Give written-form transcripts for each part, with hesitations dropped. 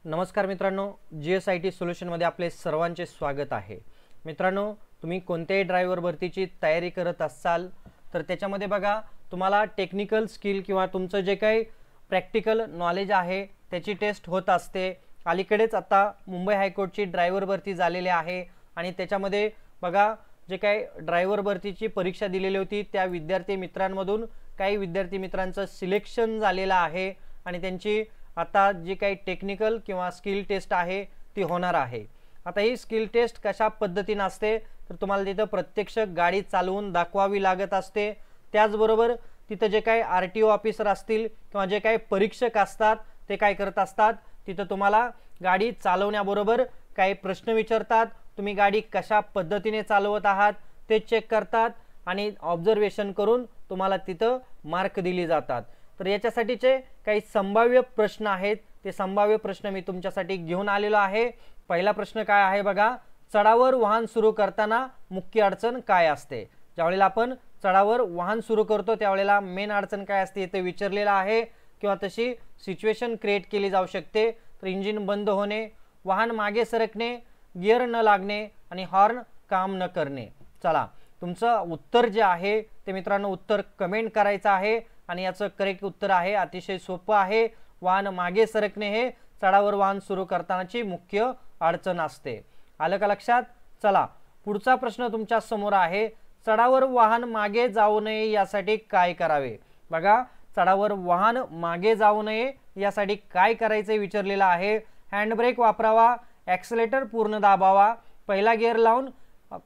नमस्कार मित्रांनो, GSIT सोल्युशनमध्ये आपले सर्वांचे स्वागत आहे। मित्रांनो, तुम्ही कोणत्याही ड्रायव्हर भरतीची तयारी करत असाल तर त्याच्यामध्ये बघा तुम्हाला टेक्निकल स्किल किंवा तुमचं जे काही प्रॅक्टिकल नॉलेज आहे त्याची टेस्ट होत असते। अलीकडेच आता मुंबई हायकोर्टची ड्रायव्हर भरती झालेली आहे आणि त्याच्यामध्ये बघा जे काही ड्रायव्हर भरतीची परीक्षा दिलेली होती त्या विद्यार्थी मित्रांमधून काही विद्यार्थी मित्रांचं सिलेक्शन झालेलं आहे आणि त्यांची आता जी काही टेक्निकल किंवा स्किल टेस्ट आहे ती होणार आहे। आता ही स्किल टेस्ट कशा पद्धतीने असते तर तुम्हाला तिथे प्रत्यक्ष गाडी चालवून दाखवावी लागत असते। त्याचबरोबर तिथे जे काही RTO ऑफिसर असतील किंवा जे काही परीक्षक असतात ते काय करत असतात, तिथे तुम्हाला गाडी चालवण्याबरोबर काही प्रश्न विचारतात, तुम्ही गाडी कशा पद्धतीने चालवत आहात ते चेक करतात आणि ऑब्झर्वेशन करून तुम्हाला तिथे मार्क दिले जातात। तर याच्यासाठीचे काही संभाव्य प्रश्न आहेत, ते संभाव्य प्रश्न मी तुमच्यासाठी घेऊन आलेलो आहे। पहिला प्रश्न काय आहे बघा, चढावर वाहन सुरू करताना मुख्य अडचण काय असते? ज्यावेळेला आपण चढावर वाहन सुरू करतो त्यावेळेला मेन अडचण काय असते ते विचारलेलं आहे किंवा तशी सिच्युएशन क्रिएट केली जाऊ शकते। तर इंजिन बंद होणे, वाहन मागे सरकणे, गिअर न लागणे आणि हॉर्न काम न करणे। चला, तुमचं उत्तर जे आहे ते मित्रांनो उत्तर कमेंट करायचं आहे आणि याचं करेक्ट उत्तर आहे अतिशय सोपं आहे, वाहन मागे सरकणे हे चढावर वाहन सुरू करतानाची मुख्य अडचण असते। आलं का लक्षात? चला, पुढचा प्रश्न तुमच्या समोर आहे, चढावर वाहन मागे जाऊ नये यासाठी काय करावे? बघा, चढावर वाहन मागे जाऊ नये यासाठी काय करायचे विचारलेलं आहे। हँडब्रेक वापरावा, ॲक्सिलेटर पूर्ण दाबावा, पहिला गिअर लावून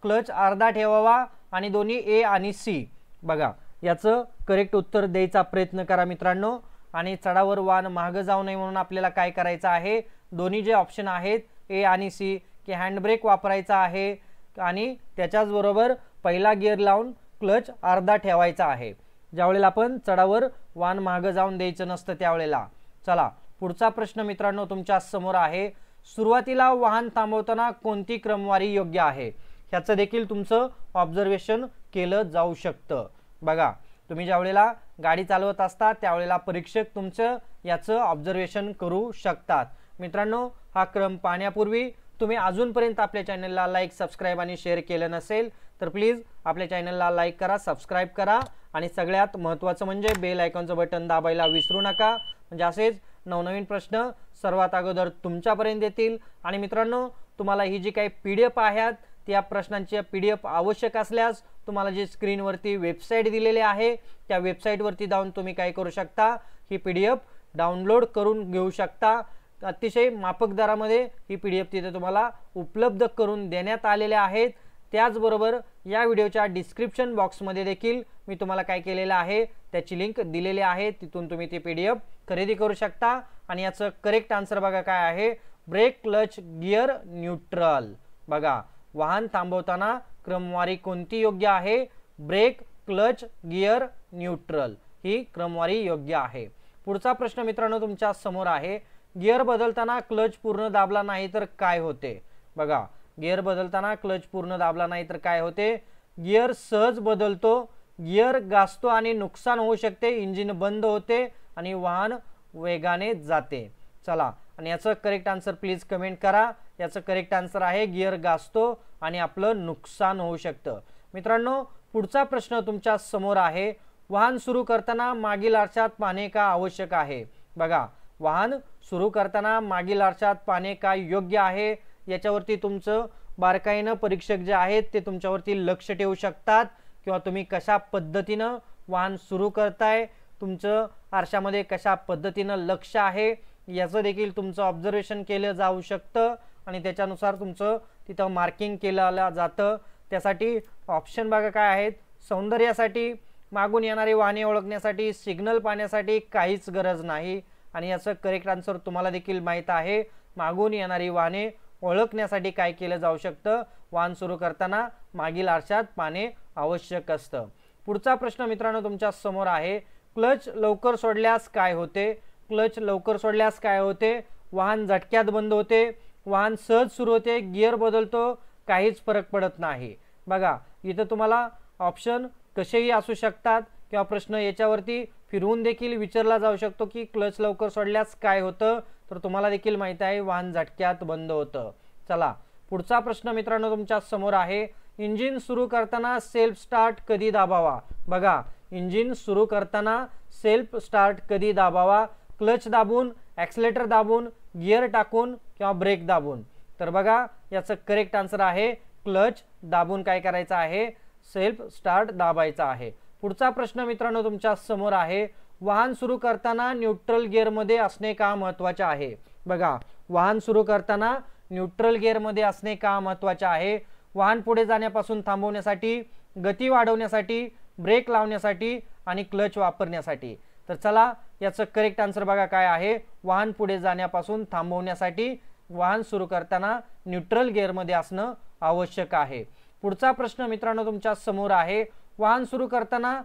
क्लच अर्धा ठेवावा आणि दोन्ही ए आणि सी। बघा, याचं करेक्ट उत्तर द्यायचा प्रयत्न करा मित्रांनो। आणि चढावर वाहन मागे जाऊ नये म्हणून आपल्याला काय करायचं आहे, दोन्ही जे ऑप्शन आहेत ए आणि सी की हँडब्रेक वापरायचा आहे आणि त्याच्याच बरोबर पहिला गिअर लावून क्लच अर्धा ठेवायचा आहे ज्यावेळेला आपण चढावर वाहन मागे जाऊन द्यायचं नसतं त्यावेळेला। चला, पुढचा प्रश्न मित्रांनो तुमच्या समोर आहे, सुरुवातीला वाहन थांबवताना कोणती क्रमवारी योग्य आहे? ह्याचं देखील तुमचं ऑब्झर्वेशन केलं जाऊ शकतं। बघा, तुम्ही ज्यावेळेला गाडी चालवत असता त्यावेळेला परीक्षक तुमचं याचं ऑब्झर्वेशन करू शकतात। मित्रांनो, हा क्रम पाहण्यापूर्वी तुम्ही अजूनपर्यंत आपल्या चॅनलला लाईक, सबस्क्राईब आणि शेअर केलं नसेल तर प्लीज आपल्या चॅनलला लाईक करा, सबस्क्राईब करा आणि सगळ्यात महत्त्वाचं म्हणजे बेल आयकॉनचं बटन दाबायला विसरू नका, म्हणजे असेच नवनवीन प्रश्न सर्वात अगोदर तुमच्यापर्यंत येतील। आणि मित्रांनो, तुम्हाला ही जी काही PDF आहेत त्या प्रश्नांची PDF आवश्यक असल्यास तुम्हाला जी स्क्रीनवरती वेबसाईट दिलेली आहे त्या वेबसाईटवरती जाऊन तुम्ही काय करू शकता, ही PDF डाउनलोड करून घेऊ शकता। अतिशय माफक दरामध्ये ही PDF तिथे तुम्हाला उपलब्ध करून देण्यात आलेले आहेत। त्याचबरोबर या व्हिडिओच्या डिस्क्रिप्शन बॉक्समध्ये देखील मी तुम्हाला काय केलेलं आहे त्याची लिंक दिलेली आहे, तिथून तुम्ही ती PDF खरेदी करू शकता। आणि याचं करेक्ट आन्सर बघा काय आहे, ब्रेक, क्लच, गिअर, न्यूट्रल। बघा, वाहन थांबवताना क्रमवारी कोणती योग्य आहे? ब्रेक, क्लच, गिअर, न्यूट्रल ही क्रमवारी योग्य आहे। पुढचा प्रश्न मित्रांनो तुमच्या समोर आहे, गिअर बदलताना क्लच पूर्ण दाबला नाही तर काय होते? बघा, गिअर बदलताना क्लच पूर्ण दाबला नाही तर काय होते? गिअर सहज बदलतो, गिअर गाजतो आणि नुकसान होऊ शकते, इंजिन बंद होते आणि वाहन वेगाने जाते। चला, आणि याचं करेक्ट आन्सर प्लीज कमेंट करा। याचं करेक्ट आन्सर आहे गिअर गाजतो आणि आपलं नुकसान होऊ शकतं। मित्रांनो, पुढचा प्रश्न तुमच्या समोर आहे, वाहन सुरू करताना मागील आरशात पाहणे का आवश्यक आहे? बघा, वाहन सुरू करताना मागील आरशात पाहणे का योग्य आहे याच्यावरती तुमचं बारकाईनं परीक्षक जे आहेत ते तुमच्यावरती लक्ष ठेवू शकतात किंवा तुम्ही कशा पद्धतीनं वाहन सुरू करताय, तुमचं आरशामध्ये कशा पद्धतीनं लक्ष आहे याचं देखील तुमचं ऑब्झर्वेशन केलं जाऊ शकतं आणि त्याच्यानुसार तुमचं तिथं मार्किंग केलं जातं। त्यासाठी ऑप्शन बघा काय आहेत, सौंदर्यासाठी, मागून येणारी वाहने ओळखण्यासाठी, सिग्नल पाहण्यासाठी काहीच गरज नाही। आणि याचं करेक्ट आन्सर तुम्हाला देखील माहीत आहे, मागून येणारी वाहने ओळखण्यासाठी काय केलं जाऊ शकतं, वाहन सुरू करताना मागील आरशात पाहणे आवश्यक असतं। पुढचा प्रश्न मित्रांनो तुमच्या समोर आहे, क्लच लवकर सोडल्यास काय होते? क्लच लवकर सोडल्यास काय होते? वाहन झटक्यात बंद होते, वाहन सहज सुरू होते, गिअर बदलतो, काहीच फरक पडत नाही। बघा, इथं तुम्हाला ऑप्शन कसेही असू शकतात किंवा प्रश्न याच्यावरती फिरवून देखील विचारला जाऊ शकतो की क्लच लवकर सोडल्यास काय होतं, तर तुम्हाला देखील माहिती आहे वाहन झटक्यात बंद होतं. चला पुढचा प्रश्न मित्रांनो तुमच्या समोर आहे, इंजिन सुरू करताना सेल्फ स्टार्ट कधी दाबावा? बघा, इंजिन सुरू करताना सेल्फ स्टार्ट कधी दाबावा? क्लच दाबून, ॲक्सिलेटर दाबून, गिअर टाकून किंवा ब्रेक दाबून? तर बघा याचं करेक्ट आन्सर आहे क्लच दाबून काय करायचं आहे, सेल्फ स्टार्ट दाबायचा आहे. पुढचा प्रश्न मित्रांनो तुमच्या समोर आहे, वाहन सुरू करताना न्यूट्रल गिअरमध्ये असणे का महत्त्वाचे आहे? बघा, वाहन सुरू करताना न्यूट्रल गिअरमध्ये असणे का महत्त्वाचे आहे? वाहन पुढे जाण्यापासून थांबवण्यासाठी, गती वाढवण्यासाठी, ब्रेक लावण्यासाठी आणि क्लच वापरण्यासाठी. तर चला याचं करेक्ट आन्सर बघा काय आहे, वाहन पुढे जाण्यापासून थांबवण्यासाठी वाहन सुरू करताना न्यूट्रल गिअरमध्ये असणं आवश्यक आहे. पुढचा प्रश्न मित्रांनो तुमच्या समोर आहे, वाहन सुरू करताना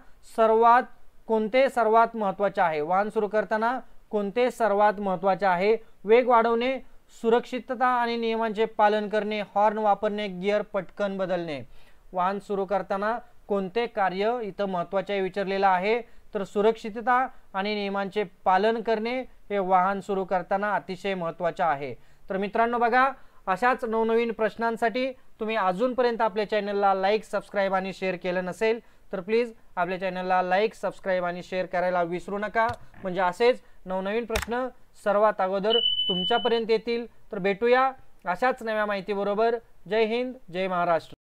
कोणते सर्वात महत्त्वाचे आहे? वाहन सुरू करताना कोणते सर्वात महत्त्वाचे आहे? वेग वाढवणे, सुरक्षितता आणि नियमांचे पालन करणे, हॉर्न वापरणे, गिअर पटकन बदलणे. वाहन सुरू करताना कोणते कार्य इथं महत्त्वाचे विचारलेलं आहे? तर सुरक्षितता आणि नियमांचे पालन करणे हे वाहन सुरू करताना अतिशय महत्त्वाचे आहे. तर मित्रांनो बघा, अशाच नवनवीन प्रश्नांसाठी तुम्ही अजूनपर्यंत आपल्या चॅनलला लाईक, सबस्क्राईब आणि शेअर केलं नसेल तर प्लीज आपल्या चॅनलला लाईक, सबस्क्राईब आणि शेअर करायला विसरू नका, म्हणजे असेच नवनवीन प्रश्न सर्वात अगोदर तुमच्यापर्यंत येतील. तर भेटूया अशाच नव्या माहितीबरोबर. जय हिंद, जय महाराष्ट्र.